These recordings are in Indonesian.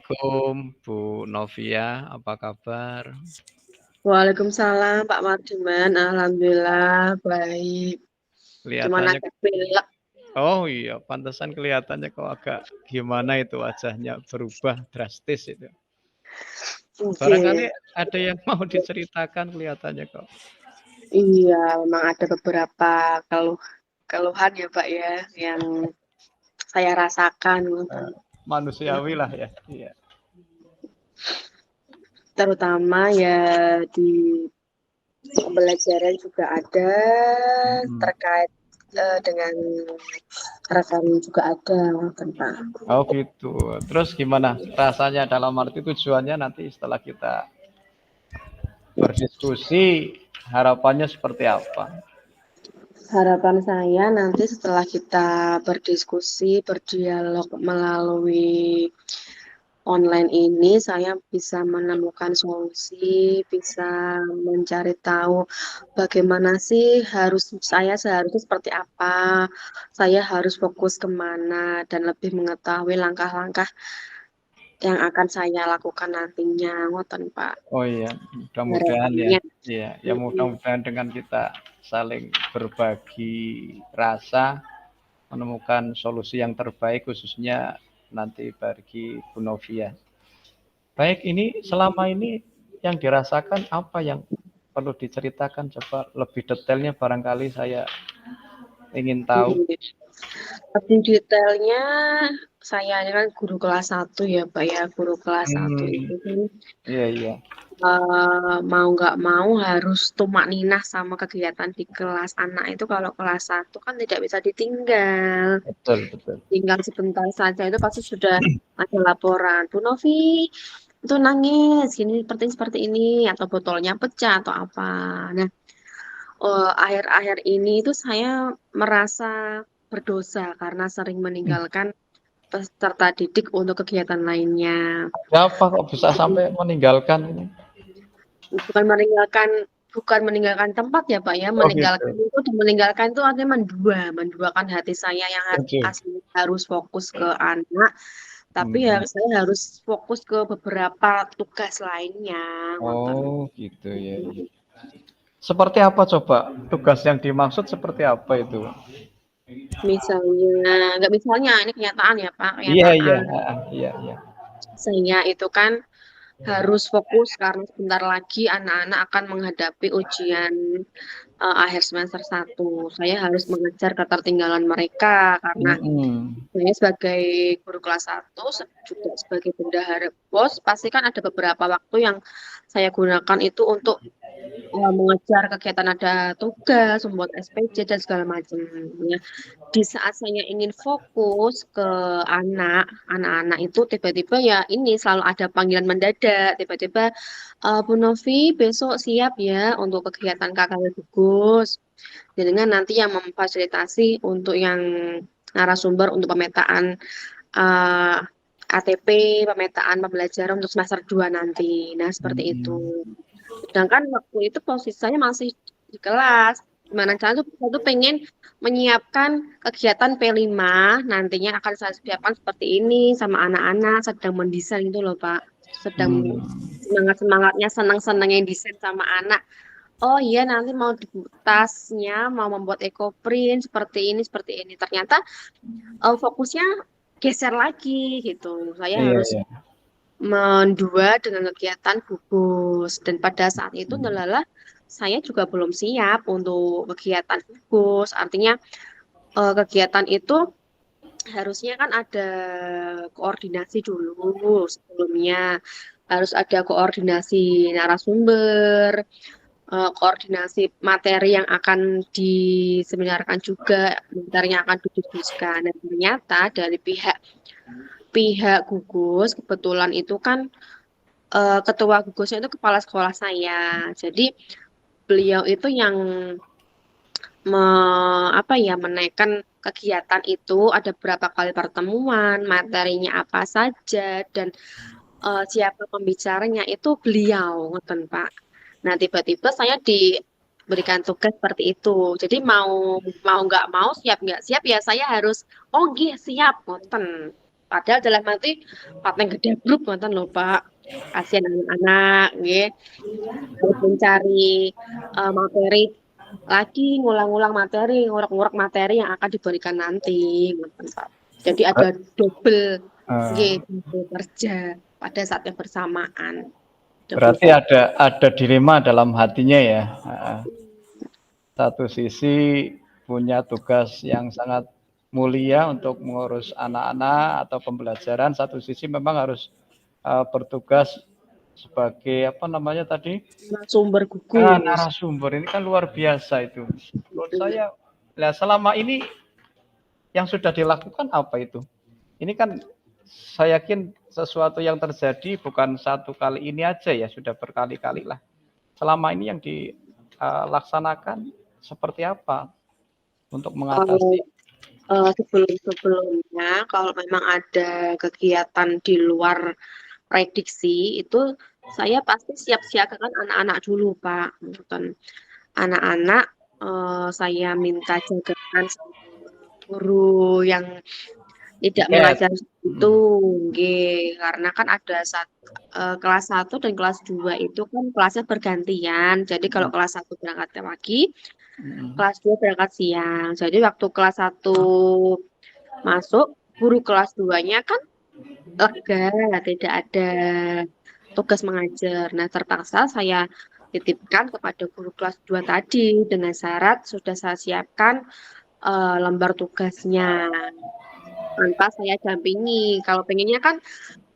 Assalamualaikum Bu Novia, apa kabar? Waalaikumsalam Pak Mardiman, alhamdulillah baik. Cuman Kelihatannya agak pilek. oh iya, pantesan kelihatannya kok agak gimana itu wajahnya berubah drastis itu. Barangkali Nggih. ada yang mau diceritakan kelihatannya kok. Iya, memang ada beberapa keluhan ya Pak ya yang saya rasakan, Eh, Manusiawi lah ya. Iya. terutama ya di pembelajaran juga ada Mm-mm. terkait dengan rekan juga ada kan Pak. Oh gitu. Terus gimana rasanya dalam arti tujuannya nanti setelah kita berdiskusi harapannya seperti apa? Harapan saya nanti setelah kita berdiskusi, berdialog melalui online ini, saya bisa menemukan solusi, bisa mencari tahu bagaimana sih saya seharusnya seperti apa, saya harus fokus kemana, dan lebih mengetahui langkah-langkah yang akan saya lakukan nantinya. Ngoten, Pak. Oh iya, mudah-mudahan ya. Harapannya. Iya, ya mudah-mudahan dengan kita saling berbagi rasa, menemukan solusi yang terbaik khususnya nanti bagi Bu Novia. Baik, ini selama ini yang dirasakan apa yang perlu diceritakan coba lebih detailnya barangkali saya ingin tahu. Lebih detailnya, saya ini kan guru kelas 1 ya, Pak ya. Guru kelas 1 Hmm, itu kan iya iya, mau nggak mau harus tumak ninah sama kegiatan di kelas. Anak itu kalau kelas 1 kan tidak bisa ditinggal. betul betul. Tinggal sebentar saja itu pasti sudah ada laporan. Bu Novi itu nangis, gini seperti ini, atau botolnya pecah atau apa. Nah, akhir-akhir ini itu saya merasa berdosa karena sering meninggalkan peserta didik untuk kegiatan lainnya. Siapa kok bisa sampai meninggalkan ini? Bukan meninggalkan bukan meninggalkan tempat ya Pak ya, Oh gitu. meninggalkan itu artinya menduakan hati saya yang Oke. asli harus fokus ke anak, tapi ya Hmm. saya harus fokus ke beberapa tugas lainnya, ngoten. Oh gitu ya. Seperti apa coba tugas yang dimaksud seperti apa itu? Misalnya, nggak misalnya, ini kenyataan ya Pak, Iya iya, kenyataan. iya iya. Saya itu kan harus fokus karena sebentar lagi anak-anak akan menghadapi ujian akhir semester 1. Saya harus mengejar ketertinggalan mereka karena Mm-mm. saya sebagai guru kelas 1 juga sebagai bendahara BOS pasti kan ada beberapa waktu yang saya gunakan itu untuk mengejar kegiatan ada tugas, membuat SPJ dan segala macam. Ya, di saat saya ingin fokus ke anak-anak itu tiba-tiba ya ini selalu ada panggilan mendadak, tiba-tiba Bu Novi besok siap ya untuk kegiatan KKL gugus. Dengan nanti yang memfasilitasi untuk yang narasumber untuk pemetaan uh, ATP, pemetaan pembelajaran untuk semester 2 nanti. Nah, seperti itu. Mm-mm. Sedangkan waktu itu posisi saya masih di kelas. Gimana caranya tuh saya tuh pengen menyiapkan kegiatan P5 nantinya akan saya siapkan seperti ini sama anak-anak sedang mendesain itu loh Pak. Sedang Hmm. semangat-semangatnya senang-senang yang desain sama anak. Oh iya nanti mau dibuat tasnya, mau membuat ekoprint seperti ini. Ternyata fokusnya geser lagi gitu. Saya Iya harus iya. mendua dengan kegiatan gugus dan pada saat itu adalah saya juga belum siap untuk kegiatan gugus. Artinya kegiatan itu harusnya kan ada koordinasi dulu sebelumnya. Harus ada koordinasi narasumber, koordinasi materi yang akan diseminarkan juga, materi yang akan didiskusikan. Dan ternyata dari pihak pihak gugus kebetulan itu kan ketua gugusnya itu kepala sekolah saya. Jadi beliau itu yang menaikkan kegiatan itu ada berapa kali pertemuan, materinya apa saja dan siapa pembicaranya itu beliau, ngoten Pak. Nah, tiba-tiba saya diberikan tugas seperti itu. Jadi mau mau nggak mau, siap nggak siap ya saya harus, oh nggih siap, ngoten. Padahal dalam arti paten gedhebruk ngoten lho, Pak. Kasihan anak-anak nggih, harus mencari, materi lagi, ngulang-ngulang materi, ngurek-ngurek materi yang akan diberikan nanti, ngoten, Pak. Jadi ada double nggih, Eh, double kerja pada saat yang bersamaan, double berarti fokus. ada dilema dalam hatinya ya. Satu sisi punya tugas yang sangat mulia untuk mengurus anak-anak atau pembelajaran, satu sisi memang harus bertugas sebagai apa namanya tadi, Narasumber gugus. narasumber. Ini kan luar biasa itu. Menurut saya, nah selama ini yang sudah dilakukan apa itu? Ini kan saya yakin sesuatu yang terjadi bukan satu kali ini aja ya, sudah berkali-kali lah. Selama ini yang dilaksanakan seperti apa untuk mengatasi? Sebelum-sebelumnya kalau memang ada kegiatan di luar prediksi itu saya pasti siap-siapkan anak-anak dulu, Pak, ngoten. Anak-anak, saya minta jagaan sama guru yang tidak Tiket. mengajar itu nggih, karena kan ada kelas 1 dan kelas 2 itu kan kelasnya bergantian. Jadi kalau kelas 1 berangkat pagi, kelas 2 berangkat siang. Jadi waktu kelas 1 masuk, guru kelas 2-nya kan lega, tidak ada tugas mengajar. Nah, terpaksa saya titipkan kepada guru kelas 2 tadi dengan syarat sudah saya siapkan, lembar tugasnya. Tanpa saya dampingi. Kalau pengennya kan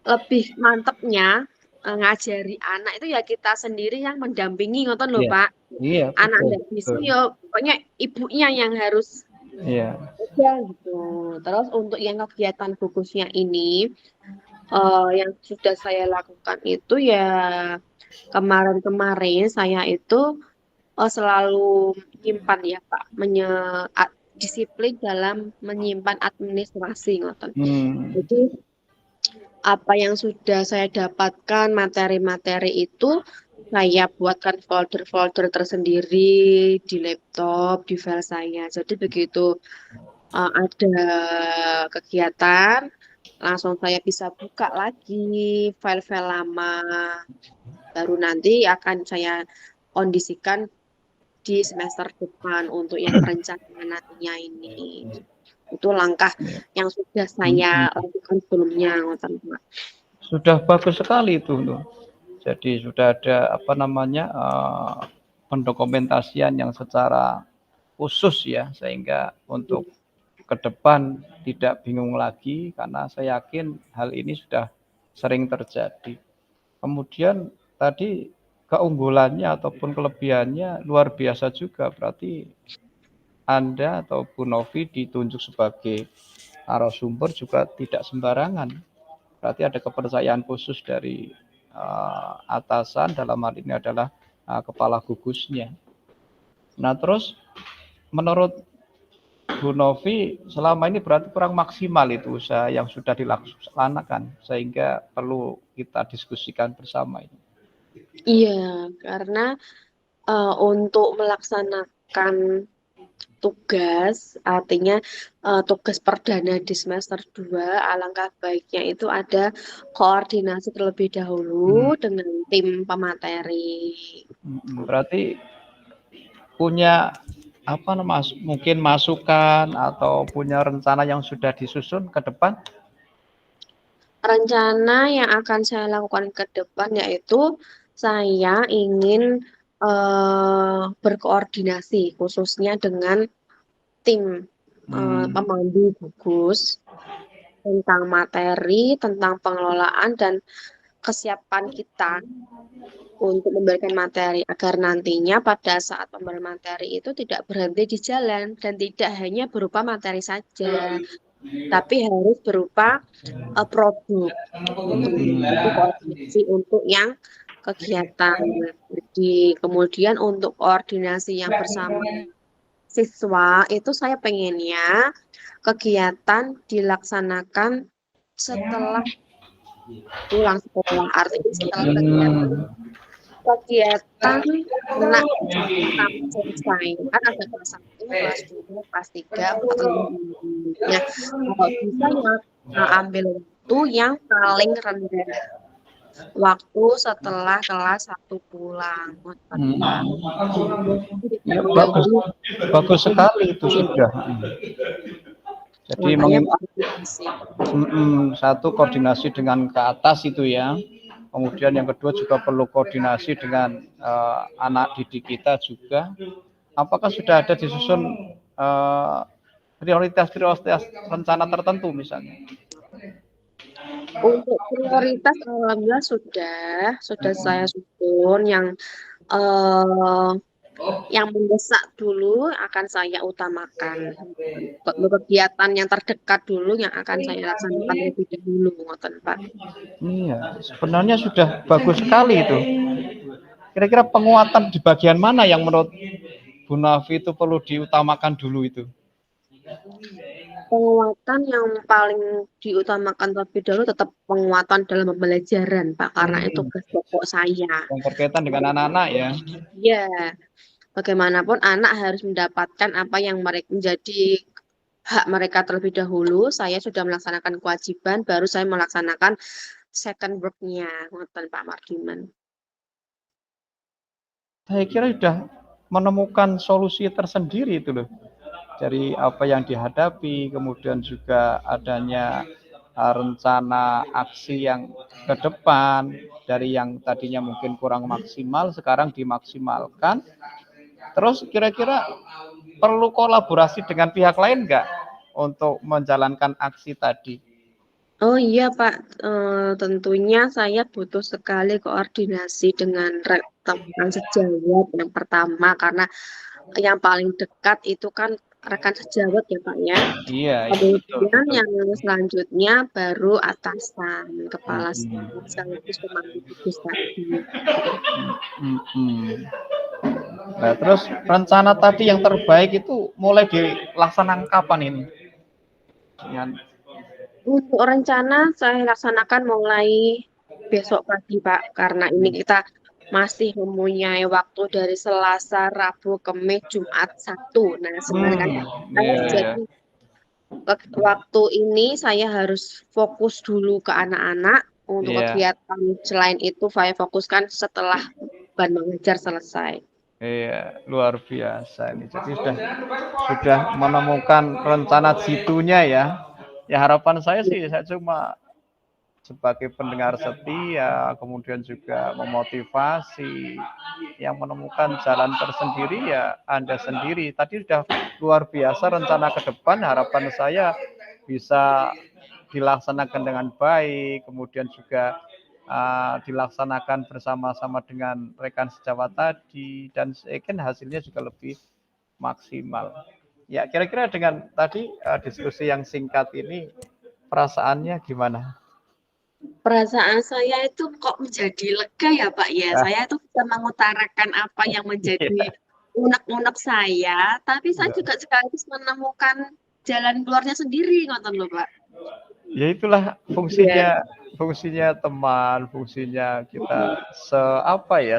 lebih mantepnya, ngajari anak itu ya kita sendiri yang mendampingi ngoten lho, Iya, Pak. iya Anak betul, ndak bisa betul. ya pokoknya ibunya yang harus Iya. aja gitu. Terus untuk yang kegiatan gugusnya ini, yang sudah saya lakukan itu ya kemarin-kemarin saya itu, selalu menyimpan ya, Pak, disiplin dalam menyimpan administrasi ngoten. Hmm. Jadi apa yang sudah saya dapatkan materi-materi itu saya buatkan folder-folder tersendiri di laptop, di file saya. Jadi begitu, ada kegiatan, langsung saya bisa buka lagi file-file lama, baru nanti akan saya kondisikan di semester depan untuk yang perencanaan nantinya ini. Itu langkah Iya. yang sudah saya Hmm. lakukan sebelumnya, ngoten, Pak. Sudah bagus sekali itu tuh. Jadi sudah ada apa namanya pendokumentasian yang secara khusus ya, sehingga untuk ke depan tidak bingung lagi karena saya yakin hal ini sudah sering terjadi. Kemudian tadi keunggulannya ataupun kelebihannya luar biasa juga, berarti Anda atau Bu Novi ditunjuk sebagai narasumber juga tidak sembarangan. Berarti ada kepercayaan khusus dari atasan, dalam hal ini adalah kepala gugusnya. Nah, terus menurut Bu Novi selama ini berarti kurang maksimal itu usaha yang sudah dilaksanakan sehingga perlu kita diskusikan bersama ini. Iya, karena, untuk melaksanakan tugas, artinya, tugas perdana di semester 2 alangkah baiknya itu ada koordinasi terlebih Hmm, dahulu dengan tim pemateri. berarti punya apa namanya mungkin masukan atau punya rencana yang sudah disusun ke depan? Rencana yang akan saya lakukan ke depan yaitu saya ingin, berkoordinasi khususnya dengan tim, Hmm, pemandu gugus tentang materi, tentang pengelolaan dan kesiapan kita untuk memberikan materi agar nantinya pada saat pemberian materi itu tidak berhenti di jalan dan tidak hanya berupa materi saja, tapi harus berupa, produk gitu. Itu koordinasi untuk yang kegiatan. Jadi kemudian untuk koordinasi yang bersama siswa itu saya pengennya kegiatan dilaksanakan setelah pulang sekolah, artinya setelah kegiatan hmm, kegiatan anak jam 6 selesai, kan ada kelas 1, kelas 2, kelas 3, 4, 5. Nah, kalau bisa ya ambil waktu yang paling rendah, waktu setelah kelas 1 pulang, ngoten, Pak. Ya, bagus, Jadi bagus sekali itu sudah. Jadi makanya koordinasi. satu koordinasi dengan ke atas itu ya. Kemudian yang kedua juga perlu koordinasi dengan anak didik kita juga. Apakah sudah ada disusun prioritas-prioritas rencana tertentu misalnya? Untuk prioritas alhamdulillah sudah saya susun eh, yang mendesak dulu akan saya utamakan. Kegiatan yang terdekat dulu yang akan saya laksanakan lebih dahulu, ngoten, Pak. Iya, sebenarnya sudah bagus sekali itu. Kira-kira penguatan di bagian mana yang menurut Bu Nafi itu perlu diutamakan dulu itu? Penguatan yang paling diutamakan terlebih dahulu tetap penguatan dalam pembelajaran, Pak, karena itu tugas pokok saya. Yang berkaitan dengan anak-anak ya. Ya, bagaimanapun anak harus mendapatkan apa yang mereka menjadi hak mereka terlebih dahulu. Saya sudah melaksanakan kewajiban, baru saya melaksanakan second work-nya, ngoten Pak Mardiman. Saya kira sudah menemukan solusi tersendiri itu loh. Dari apa yang dihadapi, kemudian juga adanya rencana aksi yang ke depan, dari yang tadinya mungkin kurang maksimal, sekarang dimaksimalkan. Terus kira-kira perlu kolaborasi dengan pihak lain nggak untuk menjalankan aksi tadi? Oh iya Pak, tentunya saya butuh sekali koordinasi dengan rekan sejawat yang pertama, karena yang paling dekat itu kan rekan sejawat ya Pak ya. Iya, betul, Kemudian betul. yang selanjutnya baru atasan, kepala staf sekaligus pemangku tugas tadi. Nah, terus rencana tadi yang terbaik itu mulai dilaksanakan kapan ini? Untuk rencana saya laksanakan mulai besok pagi Pak, karena ini kita masih mempunyai waktu dari Selasa, Rabu, Kamis, Jumat, Sabtu. Nah, sebenarnya kan Iya, jadi waktu ini saya harus fokus dulu ke anak-anak. Untuk iya, kegiatan selain itu saya fokuskan setelah ban mengajar selesai. iya, luar biasa ini. Jadi sudah menemukan rencana jitunya ya. Ya harapan saya sih, saya cuma sebagai pendengar setia, kemudian juga memotivasi, yang menemukan jalan tersendiri ya Anda sendiri. Tadi sudah luar biasa rencana ke depan, harapan saya bisa dilaksanakan dengan baik, kemudian juga dilaksanakan bersama-sama dengan rekan sejawat tadi, dan saya yakin hasilnya juga lebih maksimal. Ya, kira-kira dengan tadi diskusi yang singkat ini, perasaannya gimana? Perasaan saya itu kok menjadi lega ya Pak ya. Saya tuh bisa mengutarakan apa yang menjadi Iya, unek-unek saya, tapi saya juga sekaligus menemukan jalan keluarnya sendiri, ngoten loh Pak. ya itulah Iya. fungsinya teman, fungsinya kita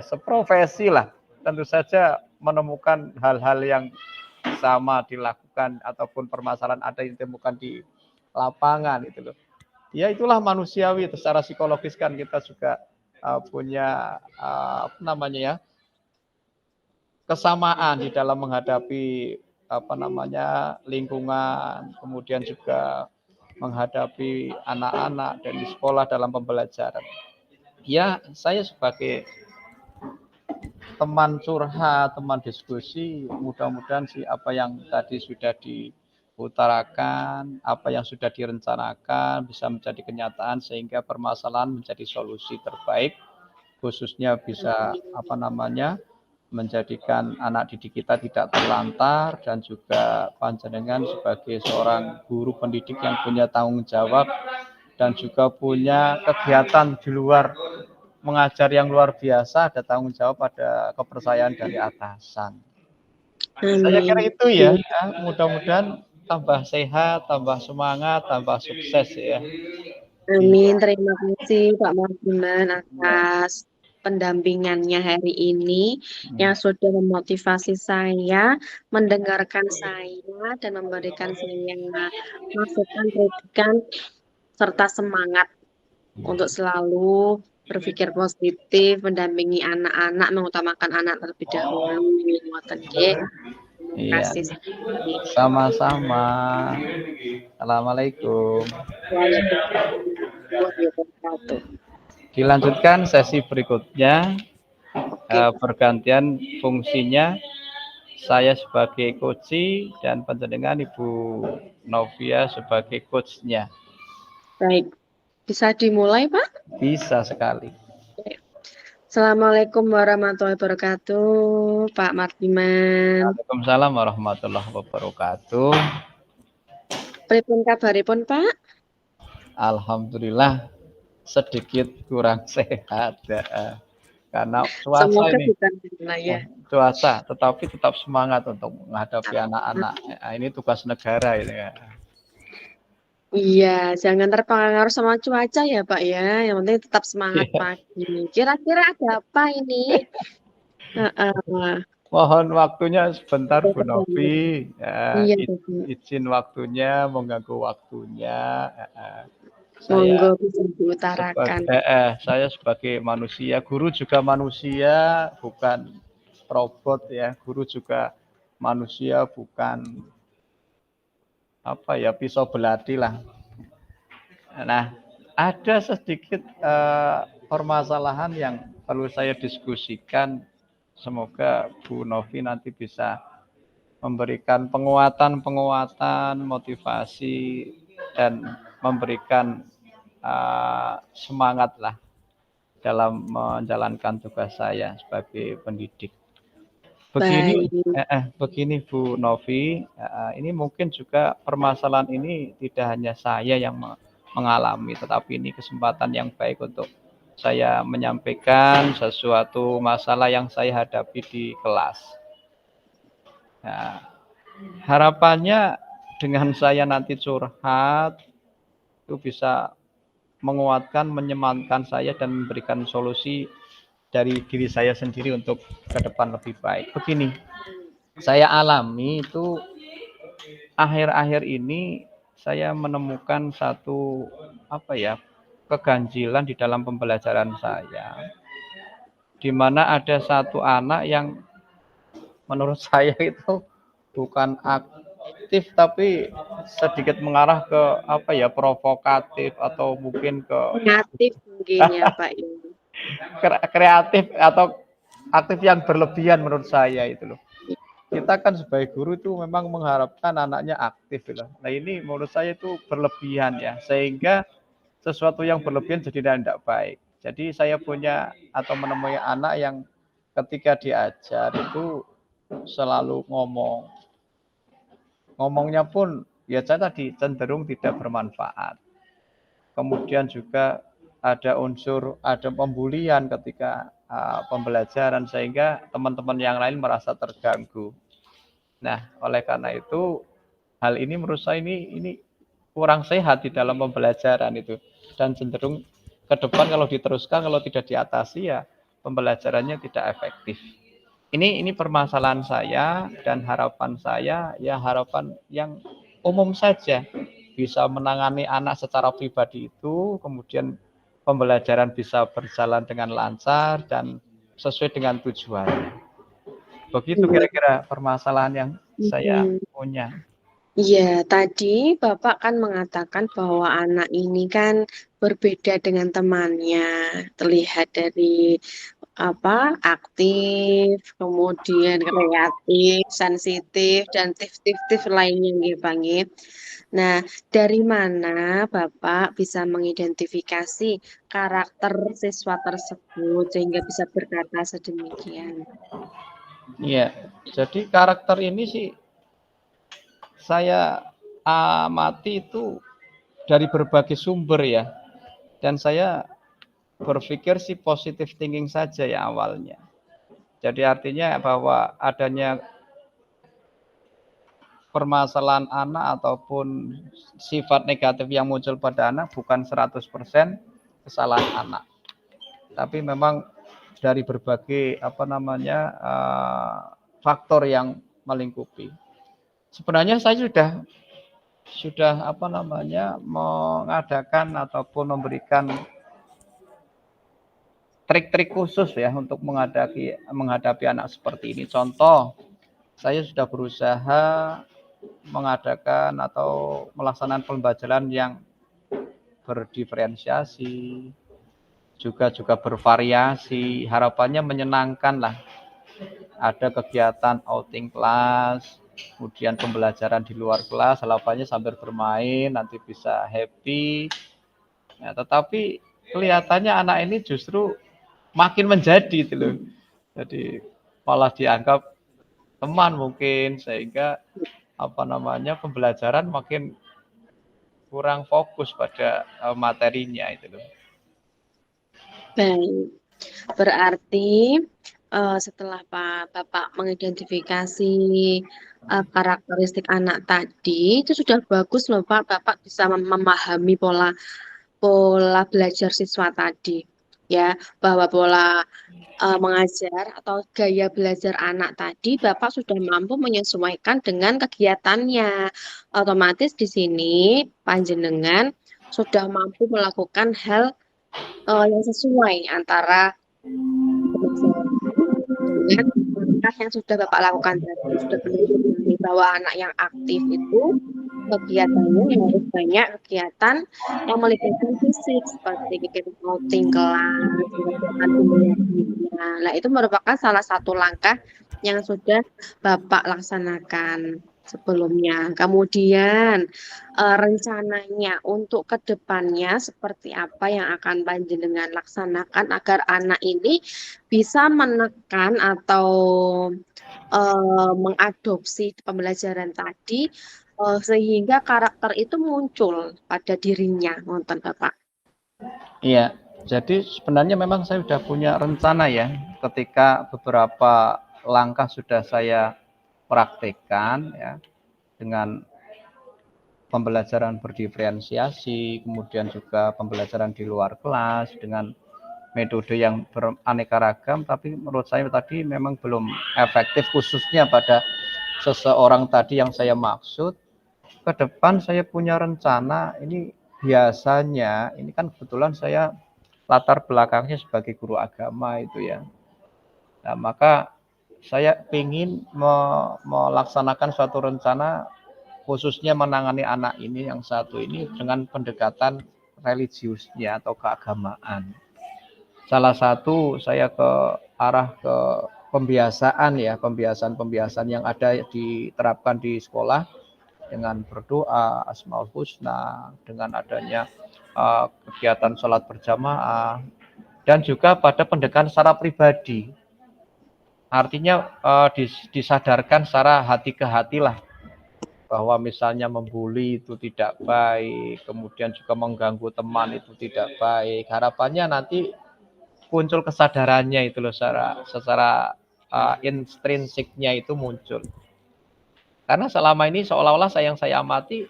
seprofesi lah. Tentu saja menemukan hal-hal yang sama dilakukan ataupun permasalahan ada yang ditemukan di lapangan itu loh. Ya itulah manusiawi, secara psikologis kan kita juga punya apa namanya ya, kesamaan di dalam menghadapi apa namanya lingkungan, kemudian juga menghadapi anak-anak dan di sekolah dalam pembelajaran. Ya, saya sebagai teman curhat, teman diskusi, mudah-mudahan sih apa yang tadi sudah diutarakan, apa yang sudah direncanakan bisa menjadi kenyataan sehingga permasalahan menjadi solusi terbaik, khususnya bisa apa namanya menjadikan anak didik kita tidak terlantar, dan juga panjenengan sebagai seorang guru pendidik yang punya tanggung jawab dan juga punya kegiatan di luar mengajar yang luar biasa, ada tanggung jawab, ada kepercayaan dari atasan. Saya kira Amin. itu ya, mudah-mudahan tambah sehat, tambah semangat, tambah sukses ya. Amin. Iya. Terima kasih Pak Mardiman atas pendampingannya hari ini yang sudah memotivasi saya, mendengarkan saya, dan memberikan saya masukan kritikan serta semangat untuk selalu berpikir positif, mendampingi anak-anak, mengutamakan anak terlebih dahulu. Ngoten nggih. Terima Iya, kasih sekali. sama-sama. Assalamualaikum. Waalaikumsalam warahmatullahi wabarakatuh. Dilanjutkan sesi berikutnya, Oke, bergantian fungsinya. Saya sebagai coach dan panjenengan Ibu Novia sebagai coachnya. baik. Bisa dimulai, Pak? Bisa sekali. Oke. Assalamualaikum warahmatullahi wabarakatuh, Pak Mardiman. Waalaikumsalam warahmatullahi wabarakatuh. Pripun kabaripun, Pak? Alhamdulillah sedikit kurang sehat ya. Karena cuaca Semoga ini, bukan lah ya. cuaca, tetapi tetap semangat untuk menghadapi anak-anak. Ini tugas negara ini ya. Iya, jangan terpengaruh sama cuaca ya, Pak ya. Yang penting tetap semangat Iya. pagi. Kira-kira ada apa ini? Heeh. Mohon waktunya sebentar Bu Novi. Ya, Iya, Bapak. izin waktunya, mengganggu waktunya. Monggo Saya bisa diutarakan. saya sebagai manusia, guru juga manusia, bukan robot ya. Guru juga manusia, bukan apa ya, pisau belati lah. Nah, ada sedikit permasalahan yang perlu saya diskusikan. Semoga Bu Novi nanti bisa memberikan penguatan-penguatan, motivasi, dan memberikan semangat lah dalam menjalankan tugas saya sebagai pendidik. Begini, Baik. begini Bu Novi, ini mungkin juga permasalahan ini tidak hanya saya yang mengalami, tetapi ini kesempatan yang baik untuk saya menyampaikan sesuatu masalah yang saya hadapi di kelas. Nah, harapannya dengan saya nanti curhat, itu bisa menguatkan, menyemangatkan saya dan memberikan solusi dari diri saya sendiri untuk ke depan lebih baik. Begini, saya alami itu akhir-akhir ini saya menemukan satu apa ya, keganjilan di dalam pembelajaran saya, di mana ada satu anak yang menurut saya itu bukan aktif tapi sedikit mengarah ke apa ya, provokatif atau mungkin ke Negatif mungkin ya, Pak ya. kreatif atau aktif yang berlebihan menurut saya itu loh. Kita kan sebagai guru itu memang mengharapkan anaknya aktif loh. Nah ini menurut saya itu berlebihan ya, sehingga sesuatu yang berlebihan jadi tidak baik. Jadi saya punya atau menemui anak yang ketika diajar itu selalu ngomongnya pun ya saya tadi cenderung tidak bermanfaat. Kemudian juga ada pembulian ketika pembelajaran sehingga teman-teman yang lain merasa terganggu. Nah, oleh karena itu hal ini menurut saya ini kurang sehat di dalam pembelajaran itu, dan cenderung ke depan kalau diteruskan, kalau tidak diatasi ya pembelajarannya tidak efektif. Ini permasalahan saya dan harapan saya ya harapan yang umum saja, bisa menangani anak secara pribadi itu, kemudian pembelajaran bisa berjalan dengan lancar dan sesuai dengan tujuannya. Begitu Iya. kira-kira permasalahan yang saya Mhm. punya. Iya, tadi Bapak kan mengatakan bahwa anak ini kan berbeda dengan temannya, terlihat dari apa aktif, kemudian kreatif, sensitif, dan tips-tips lainnya nggih, Pak nggih. Nah, dari mana Bapak bisa mengidentifikasi karakter siswa tersebut sehingga bisa berkata sedemikian? Iya, jadi karakter ini sih saya amati itu dari berbagai sumber ya. Dan saya berpikir sih positive thinking saja ya awalnya. Jadi artinya bahwa adanya permasalahan anak ataupun sifat negatif yang muncul pada anak bukan 100% kesalahan anak. Tapi memang dari berbagai apa namanya faktor yang melingkupi. Sebenarnya saya sudah sudah mengadakan ataupun memberikan trik-trik khusus ya untuk menghadapi anak seperti ini. Contoh, saya sudah berusaha mengadakan atau melaksanakan pembelajaran yang berdiferensiasi, juga bervariasi. Harapannya menyenangkan lah. Ada kegiatan outing kelas, kemudian pembelajaran di luar kelas, harapannya sambil bermain nanti bisa happy. Ya, tetapi kelihatannya anak ini justru makin menjadi itu loh. Jadi malah dianggap teman mungkin, sehingga pembelajaran makin kurang fokus pada materinya itu loh. Baik, berarti setelah Bapak mengidentifikasi karakteristik anak tadi, itu sudah bagus loh Pak. Bapak bisa memahami pola belajar siswa tadi, ya, bahwa pola mengajar atau gaya belajar anak tadi, Bapak sudah mampu menyesuaikan dengan kegiatannya. Otomatis di sini panjenengan sudah mampu melakukan hal yang sesuai antara dengan langkah yang sudah Bapak lakukan tadi. Sudah menunjukkan bahwa anak yang aktif itu kegiatannya harus banyak kegiatan yang melibatkan fisik seperti kegiatan outing kelas, kegiatan dunia. Nah, itu merupakan salah satu langkah yang sudah Bapak laksanakan sebelumnya. Kemudian rencananya untuk ke depannya seperti apa yang akan panjenengan laksanakan agar anak ini bisa menekan atau mengadopsi pembelajaran tadi sehingga karakter itu muncul pada dirinya, nonton Bapak. Iya, jadi sebenarnya memang saya sudah punya rencana ya, ketika beberapa langkah sudah saya praktekkan ya, dengan pembelajaran berdiferensiasi, kemudian juga pembelajaran di luar kelas dengan metode yang beraneka ragam, tapi menurut saya tadi memang belum efektif, khususnya pada seseorang tadi yang saya maksud. Ke depan saya punya rencana, ini biasanya, ini kan kebetulan saya latar belakangnya sebagai guru agama itu ya. Nah, maka saya ingin melaksanakan suatu rencana khususnya menangani anak ini yang satu ini dengan pendekatan religiusnya atau keagamaan. Salah satu saya ke arah ke pembiasaan ya, pembiasaan yang ada diterapkan di sekolah dengan berdoa, Asmaul Husna, dengan adanya kegiatan sholat berjamaah, dan juga pada pendekatan secara pribadi. Artinya disadarkan secara hati ke hati lah, bahwa misalnya membuli itu tidak baik, kemudian juga mengganggu teman itu tidak baik. Harapannya nanti muncul kesadarannya itu loh, secara intrinsiknya itu muncul. Karena selama ini seolah-olah yang saya amati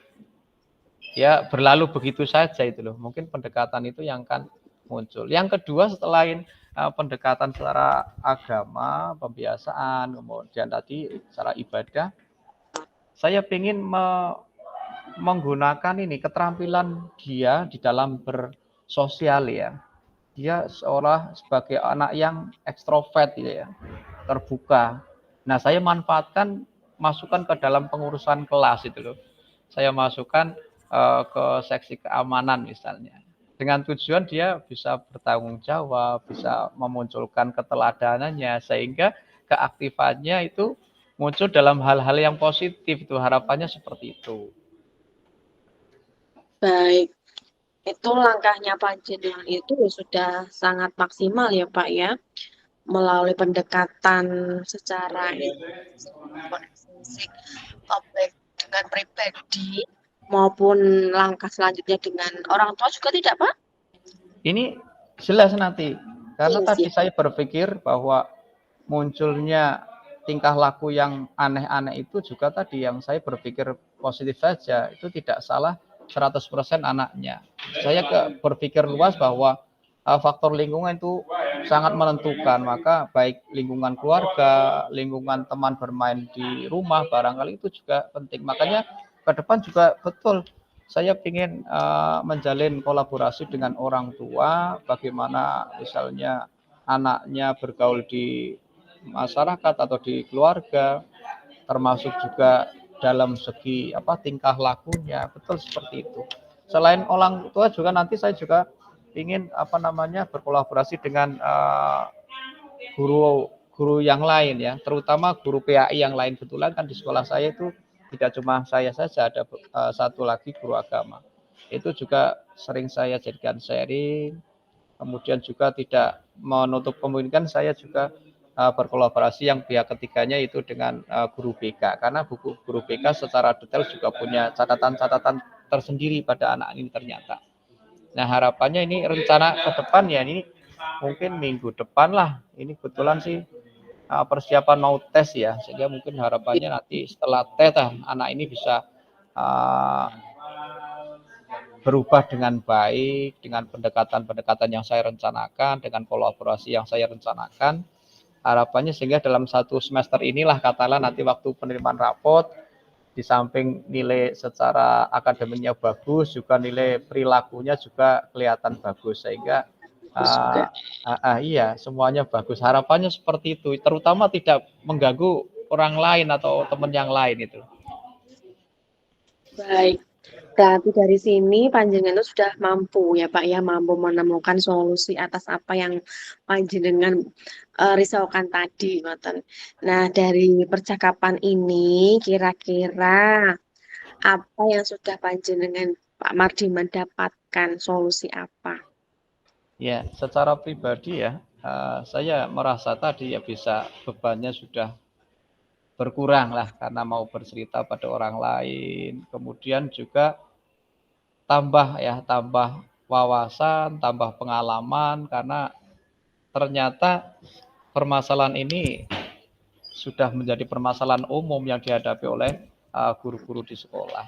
ya berlalu begitu saja itu loh. Mungkin pendekatan itu yang akan muncul. Yang kedua, selain pendekatan secara agama, pembiasaan, kemudian tadi secara ibadah, saya ingin menggunakan ini keterampilan dia di dalam bersosial ya. Dia seolah sebagai anak yang ekstrovert gitu ya, terbuka. Nah, saya manfaatkan, masukkan ke dalam pengurusan kelas itu loh. Saya masukkan ke seksi keamanan misalnya. Dengan tujuan dia bisa bertanggung jawab, bisa memunculkan keteladanannya, sehingga keaktifannya itu muncul dalam hal-hal yang positif, itu harapannya seperti itu. Baik, itu langkahnya panjenengan itu sudah sangat maksimal ya Pak ya, melalui pendekatan secara fisik, baik dengan pribadi maupun langkah selanjutnya dengan orang tua juga tidak Pak? Ini jelas nanti, karena Iya, tadi siap. saya berpikir bahwa munculnya tingkah laku yang aneh-aneh itu juga tadi yang saya berpikir positif saja, itu tidak salah 100% anaknya. Saya berpikir luas bahwa faktor lingkungan itu sangat menentukan, maka baik lingkungan keluarga, lingkungan teman bermain di rumah barangkali itu juga penting. Makanya ke depan juga betul saya ingin menjalin kolaborasi dengan orang tua, bagaimana misalnya anaknya bergaul di masyarakat atau di keluarga, termasuk juga dalam segi tingkah lakunya, betul seperti itu. Selain orang tua juga nanti saya juga ingin berkolaborasi dengan guru yang lain ya, terutama guru PAI yang lain. Kebetulan kan di sekolah saya itu tidak cuma saya saja, ada satu lagi guru agama. Itu juga sering saya jadikan sharing, kemudian juga tidak menutup kemungkinan saya juga berkolaborasi yang pihak ketiganya itu dengan guru BK, karena buku guru BK secara detail juga punya catatan-catatan tersendiri pada anak ini ternyata. Nah harapannya ini rencana ke depan ya, ini mungkin minggu depan lah, ini kebetulan sih persiapan mau tes ya, sehingga mungkin harapannya nanti setelah tes anak ini bisa uh, berubah dengan baik, dengan pendekatan-pendekatan yang saya rencanakan, dengan kolaborasi yang saya rencanakan. Harapannya sehingga dalam satu semester inilah katakanlah nanti waktu penerimaan rapot, di samping nilai secara akademiknya bagus, juga nilai perilakunya juga kelihatan bagus, sehingga juga. iya semuanya bagus. Harapannya seperti itu, terutama tidak mengganggu orang lain atau teman yang lain itu. Baik. Berarti dari sini panjenengan itu sudah mampu ya Pak ya, mampu menemukan solusi atas apa yang panjenengan risaukan tadi, ngoten. Nah, dari percakapan ini kira-kira apa yang sudah panjenengan Pak Mardiman dapatkan, solusi apa? Ya, secara pribadi ya, saya merasa tadi ya bisa bebannya sudah berkurang lah karena mau bercerita pada orang lain. Kemudian juga tambah wawasan, tambah pengalaman, karena ternyata permasalahan ini sudah menjadi permasalahan umum yang dihadapi oleh guru-guru di sekolah.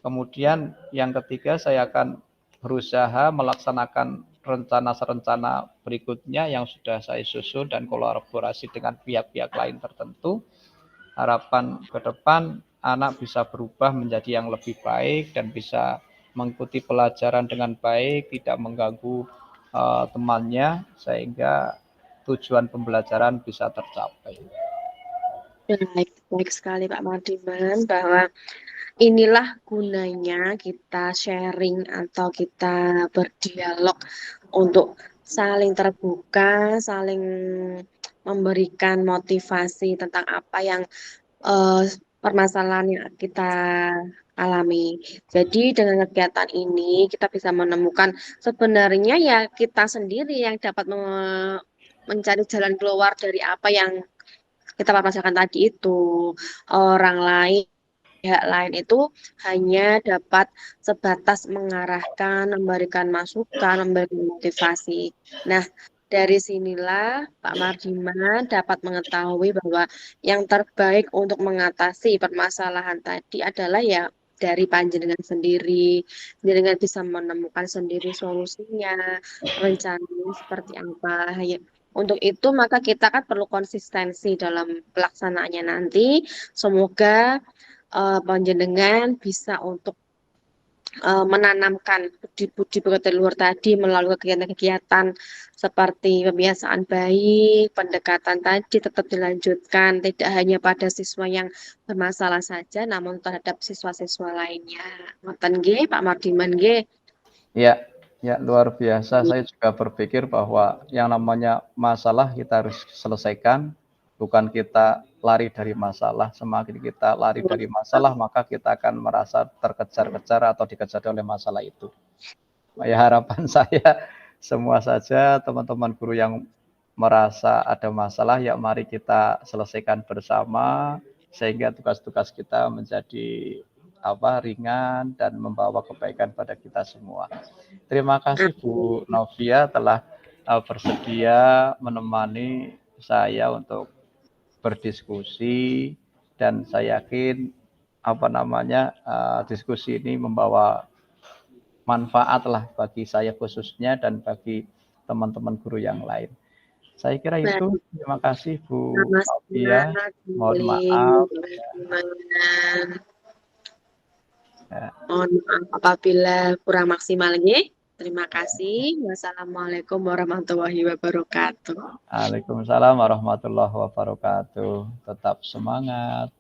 Kemudian yang ketiga, saya akan berusaha melaksanakan rencana-rencana berikutnya yang sudah saya susun dan kolaborasi dengan pihak-pihak lain tertentu. Harapan ke depan anak bisa berubah menjadi yang lebih baik dan bisa mengikuti pelajaran dengan baik, tidak mengganggu temannya, sehingga tujuan pembelajaran bisa tercapai. Baik, baik sekali Pak Mardiman, bahwa inilah gunanya kita sharing atau kita berdialog untuk saling terbuka, saling memberikan motivasi tentang apa yang eh, permasalahan yang kita alami. Jadi dengan kegiatan ini kita bisa menemukan sebenarnya ya kita sendiri yang dapat mencari jalan keluar dari apa yang kita permasalahkan tadi itu. Orang lain, pihak lain itu hanya dapat sebatas mengarahkan, memberikan masukan, memberikan motivasi. Nah, dari sinilah Pak Mardiman dapat mengetahui bahwa yang terbaik untuk mengatasi permasalahan tadi adalah ya dari panjenengan sendiri. Panjenengan bisa menemukan sendiri solusinya, rencananya seperti apa. Ya, untuk itu maka kita kan perlu konsistensi dalam pelaksanaannya nanti. Semoga panjenengan bisa untuk menanamkan budi-budi pekerti luhur tadi melalui kegiatan-kegiatan seperti pembiasaan baik, pendekatan tadi tetap dilanjutkan, tidak hanya pada siswa yang bermasalah saja, namun terhadap siswa-siswa lainnya. Ngoten nggih, Pak Mardiman nggih. Ya, ya luar biasa. Saya juga berpikir bahwa yang namanya masalah kita harus selesaikan, bukan kita lari dari masalah. Semakin kita lari dari masalah, maka kita akan merasa terkejar-kejar atau dikejar oleh masalah itu. Ya harapan saya semua saja teman-teman guru yang merasa ada masalah, ya mari kita selesaikan bersama sehingga tugas-tugas kita menjadi ringan dan membawa kebaikan pada kita semua. Terima kasih Bu Novia telah bersedia menemani saya untuk berdiskusi, dan saya yakin diskusi ini membawa manfaat lah bagi saya khususnya dan bagi teman-teman guru yang lain. Saya kira Baik, itu. Terima kasih Bu sama-sama. Novia. Mohon maaf. Kembali. Ya. Mohon maaf apabila kurang maksimal nggih. Terima kasih. Wassalamualaikum warahmatullahi wabarakatuh. Waalaikumsalam warahmatullahi wabarakatuh. Tetap semangat.